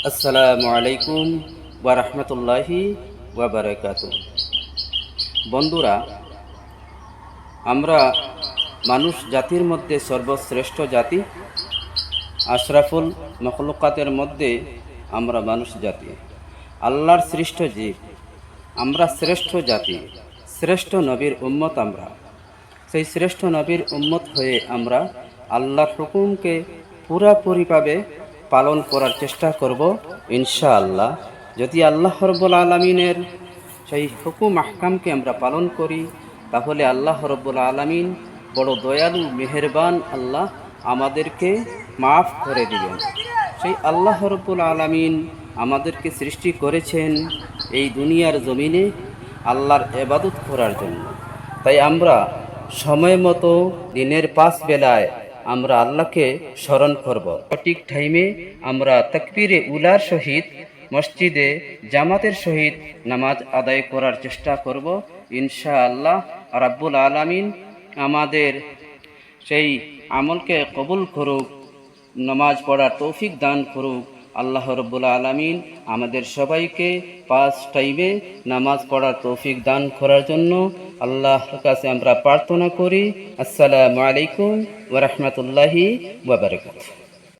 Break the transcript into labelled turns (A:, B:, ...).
A: আসসালামু আলাইকুম ওয়া রাহমাতুল্লাহি ওয়া বারাকাতুহু। বন্ধুরা, আমরা মানুষ জাতির মধ্যে সর্বশ্রেষ্ঠ জাতি, আশরাফুল মখলুকাতের মধ্যে আমরা মানুষ জাতি, আল্লাহর সৃষ্ট জীব। আমরা শ্রেষ্ঠ জাতি, শ্রেষ্ঠ নবীর উম্মত। আমরা সেই শ্রেষ্ঠ নবীর উম্মত হয়ে আমরা আল্লাহর হুকুমকে পুরাপুরিভাবে পালন করার চেষ্টা করব ইনশাআল্লাহ। যদি আল্লাহ রব্বুল আলামিনের সেই হুকুম আহকামকে আমরা পালন করি, তাহলে আল্লাহ রব্বুল আলামিন বড় দয়ালু মেহেরবান আল্লাহ আমাদেরকে মাফ করে দিবেন। সেই আল্লাহ রব্বুল আলামিন আমাদেরকে সৃষ্টি করেছেন এই দুনিয়ার জমিনে আল্লাহর ইবাদত করার জন্য। তাই আমরা সময় মতো দিনের 5 বেলায় আমরা আল্লাহকে স্মরণ করব। সঠিক টাইমে আমরা তাকবীরে উলার সহিত মসজিদে জামাতের সহিত নামাজ আদায় করার চেষ্টা করব ইনশাআল্লাহ। রাব্বুল আলামিন আমাদের সেই আমলকে কবুল করুক, নামাজ পড়ার তৌফিক দান করুক। আল্লাহ রব্বুল আলামিন আমাদের সবাইকে 5 টাইমে নামাজ পড়ার তৌফিক দান করার জন্য আল্লাহর কাছে আমরা প্রার্থনা করি। আসসালামু আলাইকুম ওয়া রাহমাতুল্লাহি ওয়া বারাকাতুহু।